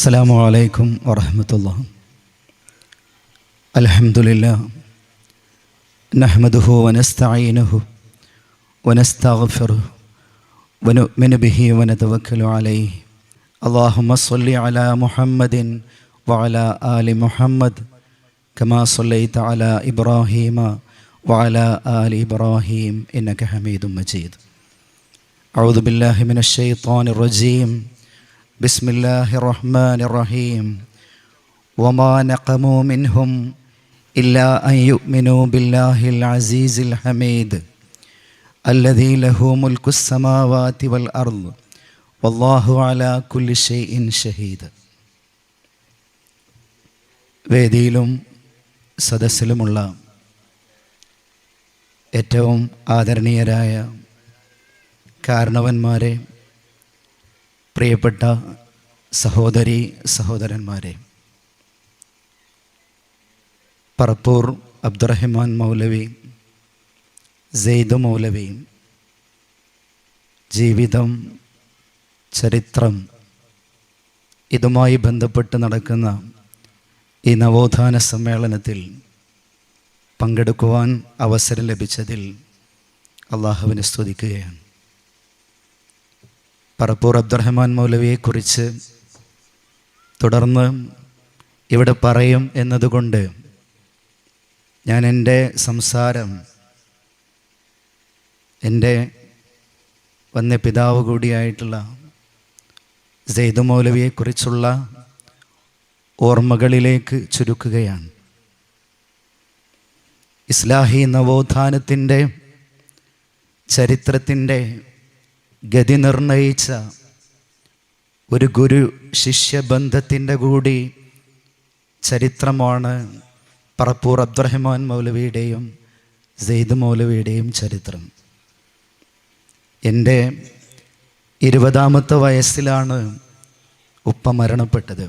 അസ്സലാമു അലൈക്കും വറഹ്മത്തുള്ളാഹി. അൽഹംദുലില്ലാഹ് നഹ്മദുഹു വനസ്തഈനുഹു വനസ്തഗ്ഫിറുഹു വനുഅ്മിനു ബിഹി വനതവക്കലു അലൈഹി. അല്ലാഹുമ്മ സ്വല്ലി അലാ മുഹമ്മദിൻ വഅലാ ആലി മുഹമ്മദ് കമാ സ്വല്ലൈത അലാ ഇബ്രാഹീമ വഅലാ ആലി ഇബ്രാഹീം ഇന്നക ഹമീദും മജീദ്. അഊദു ബില്ലാഹി മിനശ് ശൈത്വാനിർ റജീം. ബിസ്മില്ലാഹിർ റഹ്മാനിർ റഹീം. വമാ നഖമൂ മിൻഹും ഇല്ലാ അൻ യുഅ്മിനൂ ബില്ലാഹിൽ അസീസിൽ ഹമീദ് അല്ലദീ ലഹു മുൽക്കുസ് സമാവാതി വൽ അർദ് വല്ലാഹു അലാ കുല്ലി ഷൈഇൻ ഷഹീദ്. വേദിയിലും സദസ്സിലുമുള്ള ഏറ്റവും ആദരണീയരായ കാരണവന്മാരെ, പ്രിയപ്പെട്ട സഹോദരി സഹോദരന്മാരെ, പറപ്പൂർ അബ്ദുറഹിമാൻ മൗലവി, സെയ്ദ് മൗലവി, ജീവിതം, ചരിത്രം, ഇതുമായി ബന്ധപ്പെട്ട് നടക്കുന്ന ഈ നവോത്ഥാന സമ്മേളനത്തിൽ പങ്കെടുക്കുവാൻ അവസരം ലഭിച്ചതിൽ അള്ളാഹുവിനെ സ്തുതിക്കുകയാണ്. പറപ്പൂർ അബ്ദുറഹിമാൻ മൗലവിയെക്കുറിച്ച് തുടർന്ന് ഇവിടെ പറയും എന്നതുകൊണ്ട് ഞാൻ എൻ്റെ സംസാരം എൻ്റെ വന്യ പിതാവ് കൂടിയായിട്ടുള്ള സെയ്ദ് മൗലവിയെക്കുറിച്ചുള്ള ഓർമ്മകളിലേക്ക് ചുരുക്കുകയാണ്. ഇസ്ലാഹി നവോത്ഥാനത്തിൻ്റെ ചരിത്രത്തിൻ്റെ ഗതി നിർണയിച്ച ഒരു ഗുരു ശിഷ്യബന്ധത്തിൻ്റെ കൂടി ചരിത്രമാണ് പറപ്പൂർ അബ്ദുറഹിമാൻ മൗലവിയുടെയും സെയ്ദ് മൗലവിയുടെയും ചരിത്രം. എൻ്റെ 20ാമത്തെ വയസ്സിലാണ് ഉപ്പ മരണപ്പെട്ടത്.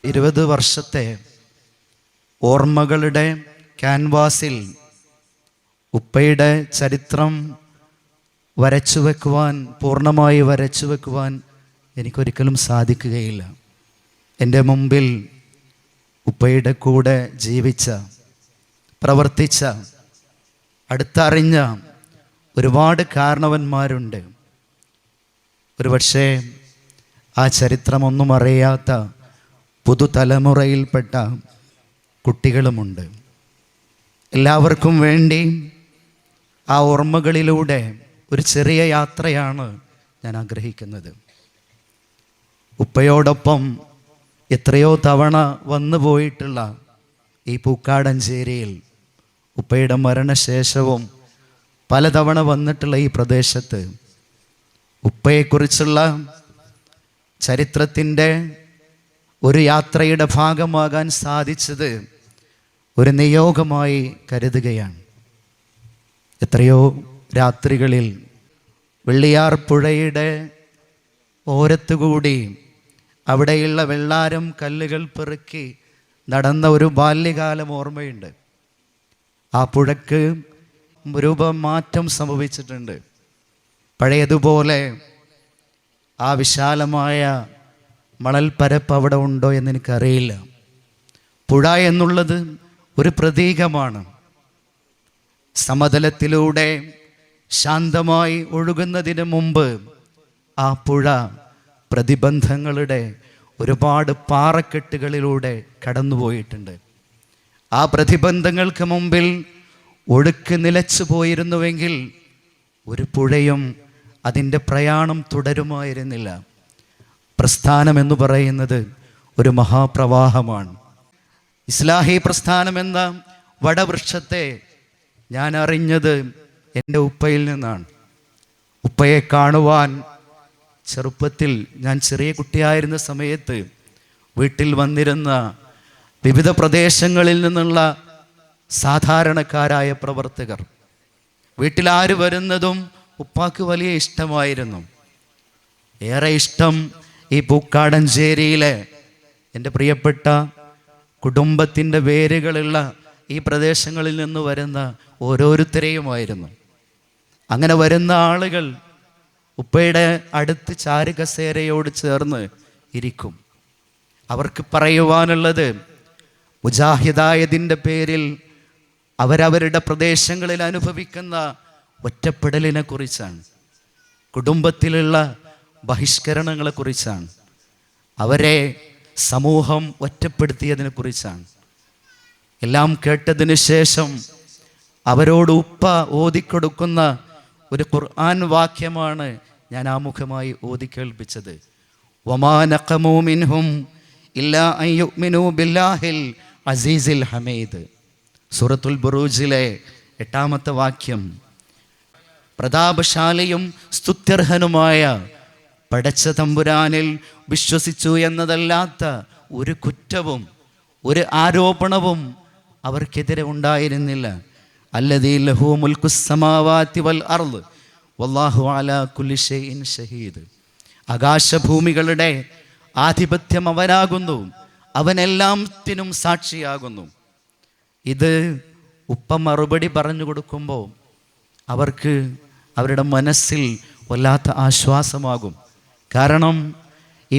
20 വർഷത്തെ ഓർമ്മകളുടെ ക്യാൻവാസിൽ ഉപ്പയുടെ ചരിത്രം വരച്ചു വെക്കുവാൻ, പൂർണ്ണമായി വരച്ചു വെക്കുവാൻ എനിക്കൊരിക്കലും സാധിക്കുകയില്ല. എൻ്റെ മുമ്പിൽ ഉപ്പയുടെ കൂടെ ജീവിച്ച, പ്രവർത്തിച്ച, അടുത്തറിഞ്ഞ ഒരുപാട് കാരണവന്മാരുണ്ട്. ഒരുപക്ഷേ ആ ചരിത്രമൊന്നും അറിയാത്ത പുതുതലമുറയിൽപ്പെട്ട കുട്ടികളുമുണ്ട്. എല്ലാവർക്കും വേണ്ടി ആ ഓർമ്മകളിലൂടെ ഒരു ചെറിയ യാത്രയാണ് ഞാൻ ആഗ്രഹിക്കുന്നത്. ഉപ്പയോടൊപ്പം എത്രയോ തവണ വന്നു പോയിട്ടുള്ള ഈ പൂക്കാടഞ്ചേരിയിൽ, ഉപ്പയുടെ മരണശേഷവും പലതവണ വന്നിട്ടുള്ള ഈ പ്രദേശത്ത് ഉപ്പയെക്കുറിച്ചുള്ള ചരിത്രത്തിൻ്റെ ഒരു യാത്രയുടെ ഭാഗമാകാൻ സാധിച്ചത് ഒരു നിയോഗമായി കരുതുകയാണ്. എത്രയോ രാത്രികളിൽ വെള്ളിയാർ പുഴയുടെ ഓരത്തുകൂടി അവിടെയുള്ള വെള്ളാരം കല്ലുകൾ പെറുക്കി നടന്ന ഒരു ബാല്യകാലം ഓർമ്മയുണ്ട്. ആ പുഴയ്ക്ക് രൂപമാറ്റം സംഭവിച്ചിട്ടുണ്ട്. പഴയതുപോലെ ആ വിശാലമായ മണൽപ്പരപ്പ് അവിടെ ഉണ്ടോ എന്നെനിക്കറിയില്ല. പുഴ എന്നുള്ളത് ഒരു പ്രതീകമാണ്. സമതലത്തിലൂടെ ശാന്തമായി ഒഴുകുന്നതിന് മുമ്പ് ആ പുഴ പ്രതിബന്ധങ്ങളുടെ ഒരുപാട് പാറക്കെട്ടുകളിലൂടെ കടന്നുപോയിട്ടുണ്ട്. ആ പ്രതിബന്ധങ്ങൾക്ക് മുമ്പിൽ ഒഴുക്ക് നിലച്ചു പോയിരുന്നുവെങ്കിൽ ഒരു പുഴയും അതിൻ്റെ പ്രയാണം തുടരുമായിരുന്നില്ല. പ്രസ്ഥാനം എന്ന് പറയുന്നത് ഒരു മഹാപ്രവാഹമാണ്. ഇസ്ലാഹി പ്രസ്ഥാനം എന്ന വടവൃക്ഷത്തെ ഞാൻ അറിഞ്ഞത് എൻ്റെ ഉപ്പയിൽ നിന്നാണ്. ഉപ്പയെ കാണുവാൻ ചെറുപ്പത്തിൽ, ഞാൻ ചെറിയ കുട്ടിയായിരുന്ന സമയത്ത് വീട്ടിൽ വന്നിരുന്ന വിവിധ പ്രദേശങ്ങളിൽ നിന്നുള്ള സാധാരണക്കാരായ പ്രവർത്തകർ, വീട്ടിലാര് വരുന്നതും ഉപ്പാക്ക് വലിയ ഇഷ്ടമായിരുന്നു. ഏറെ ഇഷ്ടം ഈ പൂക്കാടഞ്ചേരിയിലെ എൻ്റെ പ്രിയപ്പെട്ട കുടുംബത്തിൻ്റെ വേരുകളുള്ള ഈ പ്രദേശങ്ങളിൽ നിന്ന് വരുന്ന ഓരോരുത്തരെയുമായിരുന്നു. അങ്ങനെ വരുന്ന ആളുകൾ ഉപ്പയുടെ അടുത്ത് ചാരുകസേരയോട് ചേർന്ന് ഇരിക്കും. അവർക്ക് പറയുവാനുള്ളത് മുജാഹിദായതിൻ്റെ പേരിൽ അവരവരുടെ പ്രദേശങ്ങളിൽ അനുഭവിക്കുന്ന ഒറ്റപ്പെടലിനെ കുറിച്ചാണ്, കുടുംബത്തിലുള്ള ബഹിഷ്കരണങ്ങളെക്കുറിച്ചാണ്, അവരെ സമൂഹം ഒറ്റപ്പെടുത്തിയതിനെ കുറിച്ചാണ്. എല്ലാം കേട്ടതിന് ശേഷം അവരോട് ഉപ്പ ഓതിക്കൊടുക്കുന്ന ഒരു ഖുർആൻ വാക്യമാണ് ഞാൻ ആമുഖമായി ഓതിക്കേൾപ്പിച്ചത്. വമാ നഖമൂ മിൻഹും ഇല്ലാ അൻ യുഅ്മിനൂ ബില്ലാഹിൽ അസീസിൽ ഹമീദ്. സൂറത്തുൽ ബുറൂജിലെ 8-ാമത്തെ വാക്യം. പ്രതാപശാലിയും സ്തുത്യർഹനുമായ പടച്ച തമ്പുരാനിൽ വിശ്വസിച്ചു എന്നതല്ലാത്ത ഒരു കുറ്റവും ഒരു ആരോപണവും അവർക്കെതിരെ ഉണ്ടായിരുന്നില്ല. അല്ലദീ ലഹു മുൽക്കുസ് സമാവാതി വൽ അർള് വല്ലാഹു അലാ കുല്ലി ഷൈഇൻ ഷഹീദ്. ആകാശഭൂമികളുടെ ആധിപത്യം അവനാകുന്നു, അവനെല്ലാത്തിനും സാക്ഷിയാകുന്നു. ഇത് ഉപ്പ മറുപടി പറഞ്ഞു കൊടുക്കുമ്പോൾ അവർക്ക് അവരുടെ മനസ്സിൽ വല്ലാത്ത ആശ്വാസമാകും. കാരണം ഈ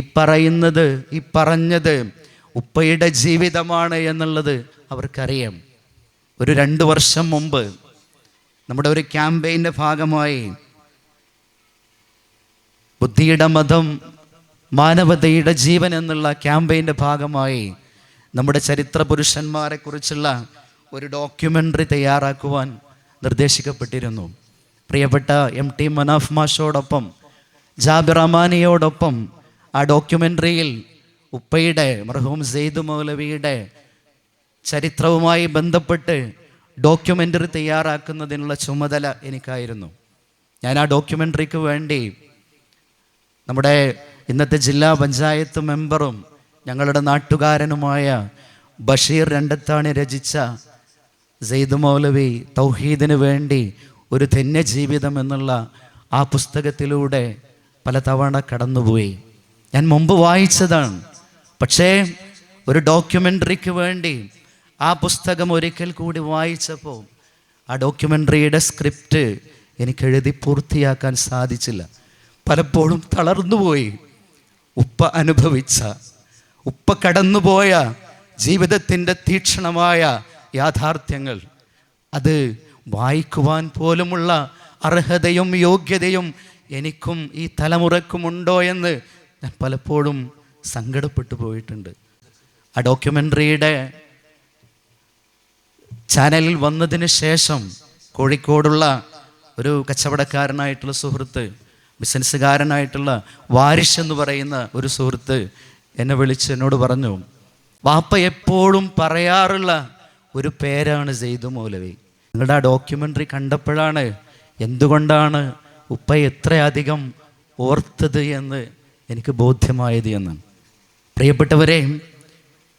പറഞ്ഞത് ഉപ്പയുടെ ജീവിതമാണ് എന്നുള്ളത് അവർക്കറിയാം. ഒരു 2 വർഷം മുമ്പ് നമ്മുടെ ഒരു ക്യാമ്പയിൻ്റെ ഭാഗമായി ബുദ്ധിയുടെ മതം മാനവതയുടെ ജീവൻ എന്നുള്ള ക്യാമ്പയിൻ്റെ ഭാഗമായി നമ്മുടെ ചരിത്ര പുരുഷന്മാരെ കുറിച്ചുള്ള ഒരു ഡോക്യുമെൻ്ററി തയ്യാറാക്കുവാൻ നിർദ്ദേശിക്കപ്പെട്ടിരുന്നു. പ്രിയപ്പെട്ട MT മനാഫ് മാഷോടൊപ്പം ജാബിർ അമാനിയോടൊപ്പം ആ ഡോക്യുമെൻ്ററിയിൽ ഉപ്പയുടെ മർഹൂം സെയ്ദ് മൗലവിയുടെ ചരിത്രവുമായി ബന്ധപ്പെട്ട് ഡോക്യുമെൻ്ററി തയ്യാറാക്കുന്നതിനുള്ള ചുമതല എനിക്കായിരുന്നു. ഞാൻ ആ ഡോക്യുമെൻ്ററിക്ക് വേണ്ടി നമ്മുടെ ഇന്നത്തെ ജില്ലാ പഞ്ചായത്ത് മെമ്പറും ഞങ്ങളുടെ നാട്ടുകാരനുമായ ബഷീർ രണ്ടത്താണി രചിച്ച സെയ്ദ് മൗലവി തൗഹീദിന് വേണ്ടി ഒരു ധന്യജീവിതം എന്നുള്ള ആ പുസ്തകത്തിലൂടെ പലതവണ കടന്നുപോയി. ഞാൻ മുമ്പ് വായിച്ചതാണ്, പക്ഷേ ഒരു ഡോക്യുമെൻ്ററിക്ക് വേണ്ടി ആ പുസ്തകം ഒരിക്കൽ കൂടി വായിച്ചപ്പോൾ ആ ഡോക്യുമെൻ്ററിയുടെ സ്ക്രിപ്റ്റ് എനിക്ക് എഴുതി പൂർത്തിയാക്കാൻ സാധിച്ചില്ല. പലപ്പോഴും തളർന്നുപോയി. ഉപ്പ കടന്നുപോയ ജീവിതത്തിൻ്റെ തീക്ഷണമായ യാഥാർത്ഥ്യങ്ങൾ അത് വായിക്കുവാൻ പോലുമുള്ള അർഹതയും യോഗ്യതയും എനിക്കും ഈ തലമുറക്കുമുണ്ടോ എന്ന് ഞാൻ പലപ്പോഴും സങ്കടപ്പെട്ടു പോയിട്ടുണ്ട്. ആ ഡോക്യുമെൻ്ററിയുടെ ചാനലിൽ വന്നതിന് ശേഷം കോഴിക്കോടുള്ള ഒരു കച്ചവടക്കാരനായിട്ടുള്ള സുഹൃത്ത്, ബിസിനസ്സുകാരനായിട്ടുള്ള വാരിഷ് എന്ന് പറയുന്ന ഒരു സുഹൃത്ത് എന്നെ വിളിച്ച് എന്നോട് പറഞ്ഞു, വാപ്പ എപ്പോഴും പറയാറുള്ള ഒരു പേരാണ് സെയ്ദ് മൗലവി. നിങ്ങളുടെ ആ ഡോക്യുമെൻ്ററി കണ്ടപ്പോഴാണ് എന്തുകൊണ്ടാണ് ഉപ്പ എത്രയധികം ഓർത്തത് എന്ന് എനിക്ക് ബോധ്യമായത് എന്ന്. പ്രിയപ്പെട്ടവരെ,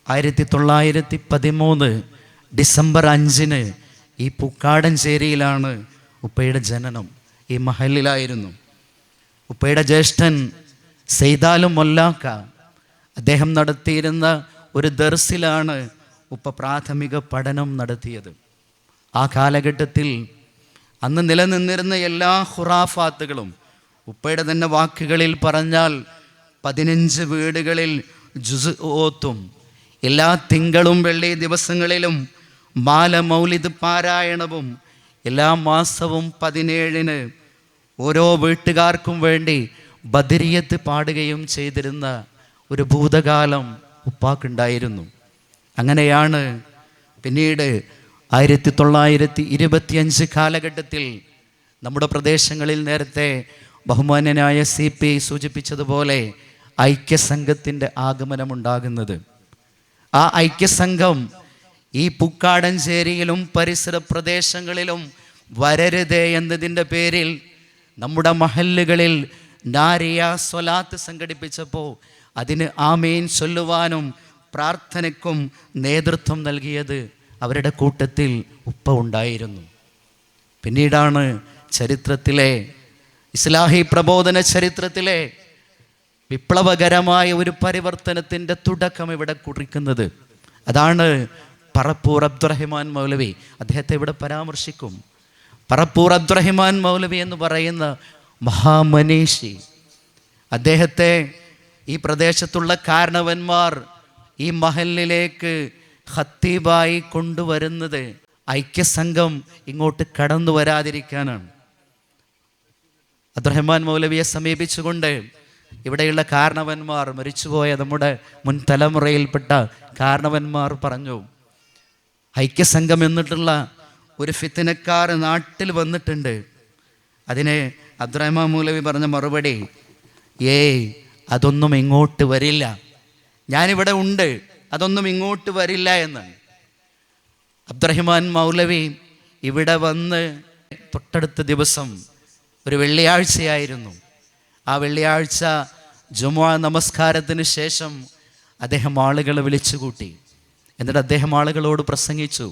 1913 ഡിസംബർ 5 ഈ പൂക്കാടഞ്ചേരിയിലാണ് ഉപ്പയുടെ ജനനം. ഈ മഹലിലായിരുന്നു. ഉപ്പയുടെ ജ്യേഷ്ഠൻ സെയ്താലും മൊല്ലാക്ക അദ്ദേഹം നടത്തിയിരുന്ന ഒരു ദർസിലാണ് ഉപ്പ പ്രാഥമിക പഠനം നടത്തിയത്. ആ കാലഘട്ടത്തിൽ അന്ന് നിലനിന്നിരുന്ന എല്ലാ ഖുറാഫാത്തുകളും ഉപ്പയുടെ തന്നെ വാക്കുകളിൽ പറഞ്ഞാൽ 15 വീടുകളിൽ ജുസ് ഓത്തും, എല്ലാ തിങ്കളും വെള്ളി ദിവസങ്ങളിലും മാല മൗലിദ് പാരായണവും, എല്ലാ മാസവും 17 ഓരോ വീട്ടുകാർക്കും വേണ്ടി ബദരിയത്ത് പാടുകയും ചെയ്തിരുന്ന ഒരു ഭൂതകാലം ഉപ്പാക്കുണ്ടായിരുന്നു. അങ്ങനെയാണ് പിന്നീട് 1925 കാലഘട്ടത്തിൽ നമ്മുടെ പ്രദേശങ്ങളിൽ നേരത്തെ ബഹുമാന്യനായ CP സൂചിപ്പിച്ചതുപോലെ ഐക്യസംഘത്തിൻ്റെ ആഗമനമുണ്ടാകുന്നത്. ആ ഐക്യസംഘം ഈ പൂക്കാടഞ്ചേരിയിലും പരിസര പ്രദേശങ്ങളിലും വരരുതേ എന്നതിൻ്റെ പേരിൽ നമ്മുടെ മഹല്ലുകളിൽ നാരിയ സ്വലാത്ത് സംഘടിപ്പിച്ചപ്പോൾ അതിന് ആമീൻ ചൊല്ലുവാനും പ്രാർത്ഥനയ്ക്കും നേതൃത്വം നൽകിയത് അവരുടെ കൂട്ടത്തിൽ ഉപ്പ ഉണ്ടായിരുന്നു. പിന്നീടാണ് ചരിത്രത്തിലെ ഇസ്ലാഹി പ്രബോധന ചരിത്രത്തിലെ വിപ്ലവകരമായ ഒരു പരിവർത്തനത്തിൻ്റെ തുടക്കം ഇവിടെ കുറിക്കുന്നത്. അതാണ് പറപ്പൂർ അബ്ദുറഹിമാൻ മൗലവി. അദ്ദേഹത്തെ ഇവിടെ പരാമർശിക്കും. പറപ്പൂർ അബ്ദുറഹിമാൻ മൗലവി എന്ന് പറയുന്ന മഹാമനീഷി, അദ്ദേഹത്തെ ഈ പ്രദേശത്തുള്ള കാരണവന്മാർ ഈ മഹലിലേക്ക് ഖത്തീബായി കൊണ്ടുവരുന്നത് ഐക്യസംഘം ഇങ്ങോട്ട് കടന്നു വരാതിരിക്കാനാണ്. അബ്ദുറഹ്മാൻ മൗലവിയെ സമീപിച്ചുകൊണ്ട് ഇവിടെയുള്ള കാരണവന്മാർ, മരിച്ചുപോയ നമ്മുടെ മുൻ തലമുറയിൽപ്പെട്ട കാരണവന്മാർ പറഞ്ഞു, ഐക്യസംഘം എന്നിട്ടുള്ള ഒരു ഫിത്നക്കാർ നാട്ടിൽ വന്നിട്ടുണ്ട്. അതിന് അബ്ദുറഹ്മാൻ മൗലവി പറഞ്ഞ മറുപടി, അതൊന്നും ഇങ്ങോട്ട് വരില്ല, ഞാനിവിടെ ഉണ്ട്, അതൊന്നും ഇങ്ങോട്ട് വരില്ല എന്നാണ്. അബ്ദുറഹ്മാൻ മൗലവി ഇവിടെ വന്ന് തൊട്ടടുത്ത ദിവസം ഒരു വെള്ളിയാഴ്ചയായിരുന്നു. ആ വെള്ളിയാഴ്ച ജുമുഅ നമസ്കാരത്തിന് ശേഷം അദ്ദേഹം ആളുകളെ വിളിച്ചുകൂട്ടി. എന്നിട്ട് അദ്ദേഹം ആളുകളോട് പ്രസംഗിച്ചു,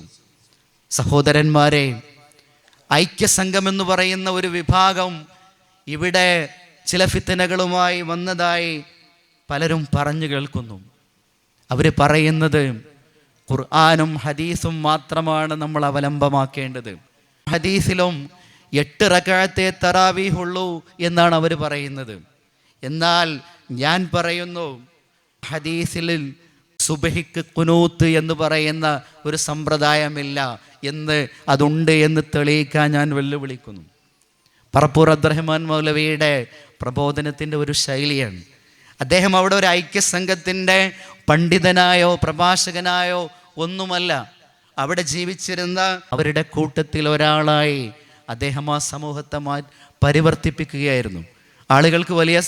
സഹോദരന്മാരെ, ഐക്യസംഘം എന്ന് പറയുന്ന ഒരു വിഭാഗം ഇവിടെ ചില ഫിത്നകളുമായി വന്നതായി പലരും പറഞ്ഞു കേൾക്കുന്നു. അവർ പറയുന്നത് ഖുർആനും ഹദീസും മാത്രമാണ് നമ്മൾ അവലംബമാക്കേണ്ടത്. ഹദീസിലും 8 റക്അത്തെ തറാവീഹുള്ളൂ എന്നാണ് അവർ പറയുന്നത്. എന്നാൽ ഞാൻ പറയുന്നു, ഹദീസിൽ സുബഹിക്ക് ഖുനൂത്ത് എന്ന് പറയുന്ന ഒരു സമ്പ്രദായമില്ല എന്ന്, അതുണ്ട് എന്ന് തെളിയിക്കാൻ ഞാൻ വെല്ലുവിളിക്കുന്നു. പറപ്പൂർ അബ്ദുറഹ്മാൻ മൗലവിയുടെ പ്രബോധനത്തിൻ്റെ ഒരു ശൈലിയാണ്. അദ്ദേഹം അവിടെ ഒരു ഐക്യസംഘത്തിൻ്റെ പണ്ഡിതനായോ പ്രഭാഷകനായോ ഒന്നുമല്ല. അവിടെ ജീവിച്ചിരുന്ന അവരുടെ കൂട്ടത്തിൽ ഒരാളായി അദ്ദേഹം ആ സമൂഹത്തെ പരിവർത്തിപ്പിക്കുകയായിരുന്നു. ആളുകൾക്ക് വലിയ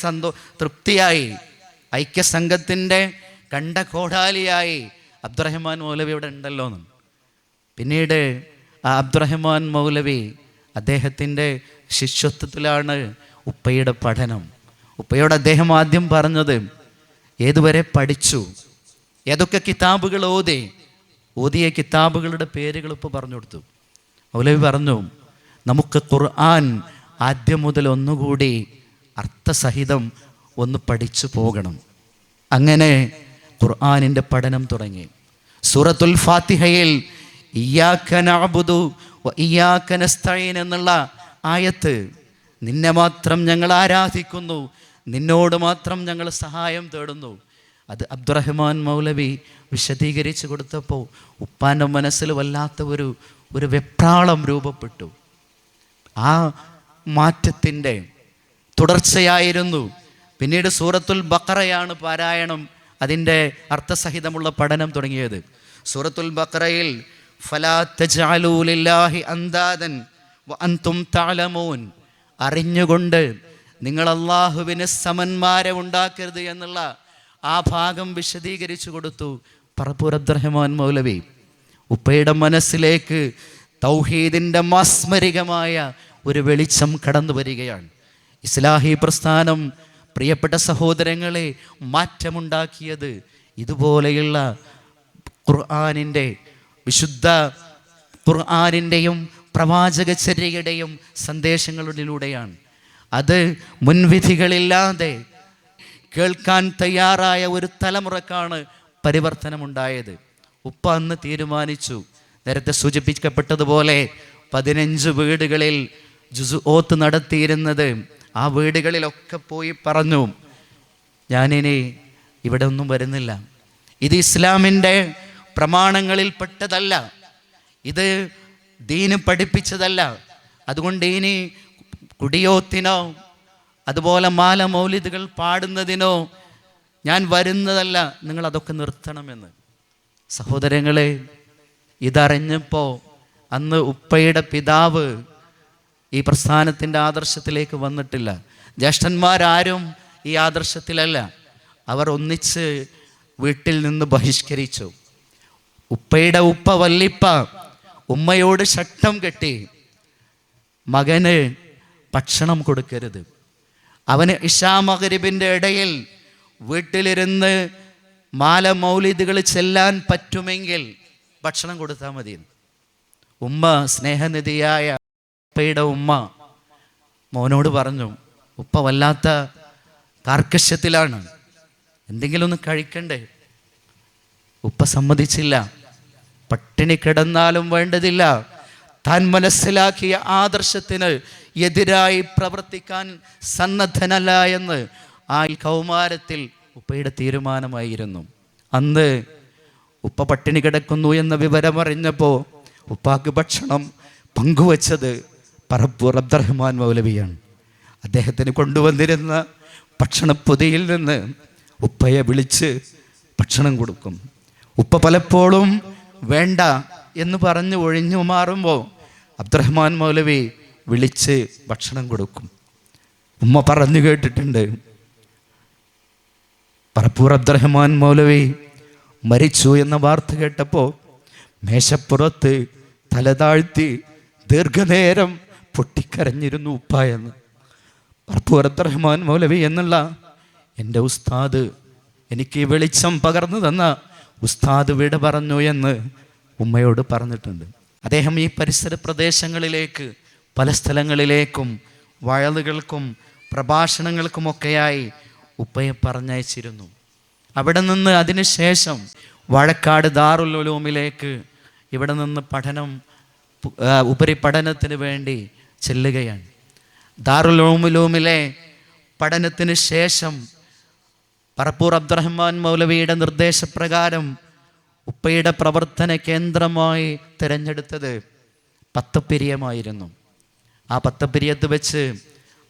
തൃപ്തിയായി. ഐക്യസംഘത്തിൻ്റെ കണ്ട കോടാലിയായി അബ്ദുറഹ്മാൻ മൗലവി ഇവിടെ ഉണ്ടല്ലോ എന്ന്. പിന്നീട് ആ അബ്ദുറഹ്മാൻ മൗലവി അദ്ദേഹത്തിൻ്റെ ശിഷ്യത്വത്തിലാണ് ഉപ്പയുടെ പഠനം. ഉപ്പയോട് അദ്ദേഹം ആദ്യം പറഞ്ഞത്, ഏതുവരെ പഠിച്ചു, ഏതൊക്കെ കിതാബുകൾ ഓതിയ കിതാബുകളുടെ പേരുകൾ ഉപ്പ പറഞ്ഞു കൊടുത്തു. മൗലവി പറഞ്ഞു, നമുക്ക് ഖുർആൻ ആദ്യം മുതൽ ഒന്നുകൂടി അർത്ഥസഹിതം ഒന്ന് പഠിച്ചു പോകണം. അങ്ങനെ ഖുർആനിൻ്റെ പഠനം തുടങ്ങി. സൂറത്തുൽ ഫാത്തിഹയിൽ ഇയ്യാക നഅ്ബുദു വ ഇയ്യാക നസ്തഈൻ എന്നുള്ള ആയത്ത്, നിന്നെ മാത്രം ഞങ്ങൾ ആരാധിക്കുന്നു, നിന്നോട് മാത്രം ഞങ്ങൾ സഹായം തേടുന്നു, അത് അബ്ദുറഹ്മാൻ മൗലവി വിശദീകരിച്ചു കൊടുത്തപ്പോൾ ഉപ്പാൻ്റെ മനസ്സിൽ വല്ലാത്ത ഒരു വെപ്രാളം രൂപപ്പെട്ടു. ആ മാറ്റത്തിൻ്റെ തുടർച്ചയായിരുന്നു. പിന്നീട് സൂറത്തുൽ ബഖറയാണ് പാരായണം, അതിൻ്റെ അർത്ഥസഹിതമുള്ള പഠനം തുടങ്ങിയത്. സൂറത്തുൽ ബഖറയിൽ ഫലാ തജ്അലൂ ലില്ലാഹി അന്ദാദൻ വഅൻതും തഅലമൂൻ, അറിഞ്ഞുകൊണ്ട് നിങ്ങൾ അള്ളാഹുവിന് സമന്മാരെ ഉണ്ടാക്കരുത് എന്നുള്ള ആ ഭാഗം വിശദീകരിച്ചു കൊടുത്തു പറപ്പൂർ അബ്ദുറഹ്മാൻ മൗലവി. ഉപ്പയുടെ മനസ്സിലേക്ക് തൗഹീദിൻ്റെ മാസ്മരികമായ ഒരു വെളിച്ചം കടന്നു വരികയാണ്. ഇസ്ലാഹി പ്രസ്ഥാനം, പ്രിയപ്പെട്ട സഹോദരങ്ങളെ, മാറ്റമുണ്ടാക്കിയത് ഇതുപോലെയുള്ള ഖുർആനിൻ്റെ, വിശുദ്ധ ഖുർആനിൻ്റെയും പ്രവാചകചര്യയുടെയും സന്ദേശങ്ങളിലൂടെയാണ്. അത് മുൻവിധികളില്ലാതെ കേൾക്കാൻ തയ്യാറായ ഒരു തലമുറക്കാണ് പരിവർത്തനമുണ്ടായത്. ഉപ്പ അന്ന് തീരുമാനിച്ചു, നേരത്തെ സൂചിപ്പിക്കപ്പെട്ടതുപോലെ 15 വീടുകളിൽ ജുസ്ഊത്ത് നടത്തിയിരുന്നത്, ആ വീടുകളിലൊക്കെ പോയി പറഞ്ഞു, ഞാനിനി ഇവിടെ ഒന്നും വരുന്നില്ല, ഇത് ഇസ്ലാമിൻ്റെ പ്രമാണങ്ങളിൽ പെട്ടതല്ല, ഇത് ദീന് പഠിപ്പിച്ചതല്ല, അതുകൊണ്ട് ഇനി കുടിയോത്തിനോ അതുപോലെ മാല മൗലിദുകൾ പാടുന്നതിനോ ഞാൻ വരുന്നതല്ല, നിങ്ങൾ അതൊക്കെ നിർത്തണമെന്ന്. സഹോദരങ്ങളെ, ഇതറിഞ്ഞപ്പോൾ അന്ന് ഉപ്പയുടെ പിതാവ് ഈ പ്രസ്ഥാനത്തിൻ്റെ ആദർശത്തിലേക്ക് വന്നിട്ടില്ല. ജ്യേഷ്ഠന്മാരാരും ഈ ആദർശത്തിലല്ല. അവർ ഒന്നിച്ച് വീട്ടിൽ നിന്ന് ബഹിഷ്കരിച്ചു. ഉപ്പയുടെ ഉപ്പ വല്ലിപ്പ ഉമ്മയോട് ശട്ടം കെട്ടി, മകന് ഭക്ഷണം കൊടുക്കരുത്, അവന് ഇശാ മഗ്രിബിൻ്റെ ഇടയിൽ വീട്ടിലിരുന്ന് മാല മൗലിദുകൾ ചെല്ലാൻ പറ്റുമെങ്കിൽ ഭക്ഷണം കൊടുത്താൽ മതി. ഉമ്മ, സ്നേഹനിധിയായ ഉപ്പയുടെ ഉമ്മ മോനോട് പറഞ്ഞു, ഉപ്പ വല്ലാത്ത കാർക്കശ്യത്തിലാണ്, എന്തെങ്കിലും ഒന്ന് കഴിക്കണ്ടേ? ഉപ്പ സമ്മതിച്ചില്ല. പട്ടിണി കിടന്നാലും വേണ്ടതില്ല, താൻ മനസ്സിലാക്കിയ ആദർശത്തിന് എതിരായി പ്രവർത്തിക്കാൻ സന്നദ്ധനല്ല എന്ന് ആ കൗമാരത്തിൽ ഉപ്പയുടെ തീരുമാനമായിരുന്നു. അന്ന് ഉപ്പ പട്ടിണി കിടക്കുന്നു എന്ന വിവരമറിഞ്ഞപ്പോൾ ഉപ്പാക്ക് ഭക്ഷണം പങ്കുവച്ചത് പറപ്പൂർ അബ്ദുറഹ്മാൻ മൗലവിയാണ്. അദ്ദേഹത്തിന് കൊണ്ടുവന്നിരുന്ന ഭക്ഷണപ്പൊതിയിൽ നിന്ന് ഉപ്പയെ വിളിച്ച് ഭക്ഷണം കൊടുക്കും. ഉപ്പ പലപ്പോഴും വേണ്ട എന്ന് പറഞ്ഞ് ഒഴിഞ്ഞു മാറുമ്പോൾ അബ്ദുറഹ്മാൻ മൗലവി വിളിച്ച് ഭക്ഷണം കൊടുക്കും. ഉമ്മ പറഞ്ഞു കേട്ടിട്ടുണ്ട്, പറപ്പൂർ അബ്ദുറഹ്മാൻ മൗലവി മരിച്ചു എന്ന വാർത്ത കേട്ടപ്പോൾ മേശപ്പുറത്ത് തല താഴ്ത്തി ദീർഘനേരം പൊട്ടിക്കരഞ്ഞിരുന്നു ഉപ്പ എന്ന്. പറപ്പൂർ അബ്ദുറഹ്മാൻ മൗലവി എന്നുള്ള എൻ്റെ ഉസ്താദ്, എനിക്ക് വെളിച്ചം പകർന്നു തന്ന ഉസ്താദ് വിട പറഞ്ഞു എന്ന് ഉമ്മയോട് പറഞ്ഞിട്ടുണ്ട്. അദ്ദേഹം ഈ പരിസര പ്രദേശങ്ങളിലേക്ക് പല സ്ഥലങ്ങളിലേക്കും വയലുകൾക്കും പ്രഭാഷണങ്ങൾക്കുമൊക്കെയായി ഉപ്പയെ പറഞ്ഞയച്ചിരുന്നു. അവിടെ നിന്ന് അതിനുശേഷം വാഴക്കാട് ദാറുൽ ഉലൂമിലേക്ക് ഇവിടെ നിന്ന് ഉപരിപഠനത്തിന് വേണ്ടി ചെല്ലുകയാണ്. ദാറുൽ ഉലൂമിലെ പഠനത്തിന് ശേഷം പറപ്പൂർ അബ്ദുറഹ്മാൻ മൗലവിയുടെ നിർദ്ദേശപ്രകാരം ഉപ്പയുടെ പ്രവർത്തന കേന്ദ്രമായി തിരഞ്ഞെടുത്തത് പത്തപ്പിരിയമായിരുന്നു. ആ പത്തപ്പിരിയത്ത് വെച്ച്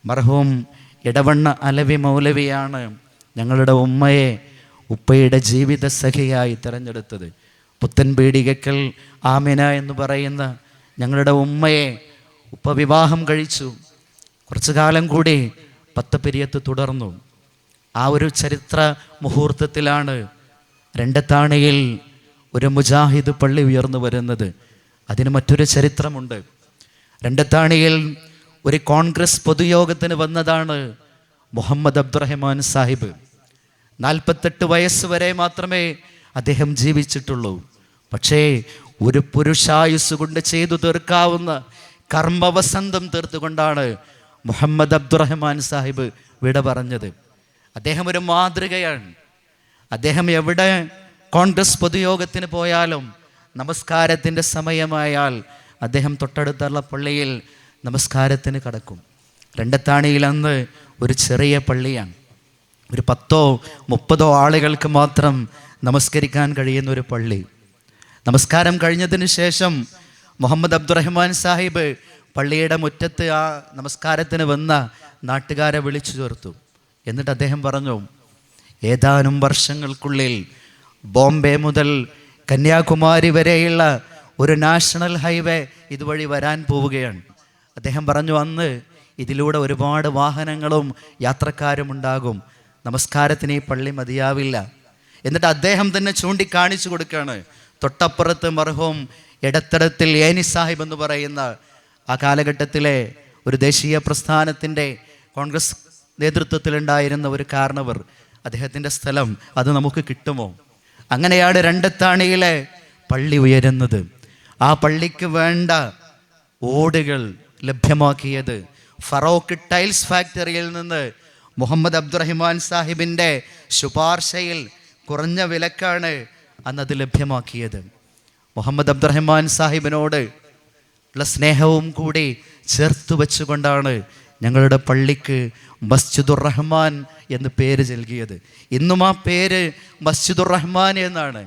മർഹൂം ഇടവണ്ണ അലവി മൗലവിയാണ് ഞങ്ങളുടെ ഉമ്മയെ ഉപ്പയുടെ ജീവിത സഖിയായി തിരഞ്ഞെടുത്തത്. പുത്തൻപീടികക്കൽ ആമിന എന്ന് പറയുന്ന ഞങ്ങളുടെ ഉമ്മയെ ഉപ്പ വിവാഹം കഴിച്ചു. കുറച്ചു കാലം കൂടി പത്തപ്പിരിയത്ത് തുടർന്നു. ആ ഒരു ചരിത്ര മുഹൂർത്തത്തിലാണ് രണ്ടത്താണിയിൽ ഒരു മുജാഹിദ് പള്ളി ഉയർന്നു വരുന്നത്. അതിന് മറ്റൊരു ചരിത്രമുണ്ട്. രണ്ടത്താണിയിൽ ഒരു കോൺഗ്രസ് പൊതുയോഗത്തിന് വന്നതാണ് മുഹമ്മദ് അബ്ദുറഹ്മാൻ സാഹിബ്. 48 വയസ്സ് വരെ മാത്രമേ അദ്ദേഹം ജീവിച്ചിട്ടുള്ളൂ. പക്ഷേ ഒരു പുരുഷായുസ് കൊണ്ട് ചെയ്തു തീർക്കാവുന്ന കർമ്മവസന്തം തീർത്തുകൊണ്ടാണ് മുഹമ്മദ് അബ്ദുറഹ്മാൻ സാഹിബ് വിട പറഞ്ഞത്. അദ്ദേഹം ഒരു മാതൃകയാണ്. അദ്ദേഹം എവിടെ കോൺഗ്രസ് പൊതുയോഗത്തിന് പോയാലും നമസ്കാരത്തിൻ്റെ സമയമായാൽ അദ്ദേഹം തൊട്ടടുത്തുള്ള പള്ളിയിൽ നമസ്കാരത്തിന് കടക്കും. രണ്ടത്താണിയിൽ അന്ന് ഒരു ചെറിയ പള്ളിയാണ്. ഒരു 10-30 ആളുകൾക്ക് മാത്രം നമസ്കരിക്കാൻ കഴിയുന്ന ഒരു പള്ളി. നമസ്കാരം കഴിഞ്ഞതിന് ശേഷം മുഹമ്മദ് അബ്ദുറഹ്മാൻ സാഹിബ് പള്ളിയുടെ മുറ്റത്ത് ആ നമസ്കാരത്തിന് വന്ന നാട്ടുകാരെ വിളിച്ചു ചേർത്തു. എന്നിട്ട് അദ്ദേഹം പറഞ്ഞു, ഏതാനും വർഷങ്ങൾക്കുള്ളിൽ ബോംബെ മുതൽ കന്യാകുമാരി വരെയുള്ള ഒരു നാഷണൽ ഹൈവേ ഇതുവഴി വരാൻ പോവുകയാണ്. അദ്ദേഹം പറഞ്ഞു, അന്ന് ഇതിലൂടെ ഒരുപാട് വാഹനങ്ങളും യാത്രക്കാരും ഉണ്ടാകും. നമസ്കാരത്തിന് ഈ പള്ളി മതിയാവില്ല. എന്നിട്ട് അദ്ദേഹം തന്നെ ചൂണ്ടിക്കാണിച്ചു കൊടുക്കുകയാണ്. തൊട്ടപ്പുറത്ത് മർഹൂം എടത്തടത്തിൽ ഏനി സാഹിബ് എന്ന് പറയുന്ന ആ കാലഘട്ടത്തിലെ ഒരു ദേശീയ പ്രസ്ഥാനത്തിൻ്റെ കോൺഗ്രസ് നേതൃത്വത്തിലുണ്ടായിരുന്ന ഒരു കാരണവർ, അദ്ദേഹത്തിൻ്റെ സ്ഥലം അത് നമുക്ക് കിട്ടുമോ? അങ്ങനെയാണ് രണ്ടത്താണിയിലെ പള്ളി ഉയരുന്നത്. ആ പള്ളിക്ക് വേണ്ട ഓടുകൾ ലഭ്യമാക്കിയത് ഫറോക്ക് ടൈൽസ് ഫാക്ടറിയിൽ നിന്ന് മുഹമ്മദ് അബ്ദുറഹ്മാൻ സാഹിബിൻ്റെ ശുപാർശയിൽ കുറഞ്ഞ വിലക്കാണ് അന്നത് ലഭ്യമാക്കിയത്. മുഹമ്മദ് അബ്ദുറഹ്മാൻ സാഹിബിനോട് ഉള്ള സ്നേഹവും കൂടി ചേർത്ത് വെച്ചുകൊണ്ടാണ് ഞങ്ങളുടെ പള്ളിക്ക് മസ്ജിദുർ റഹ്മാൻ എന്ന് പേര് നൽകിയത്. ഇന്നും ആ പേര് മസ്ജിദുർ റഹ്മാൻ എന്നാണ്.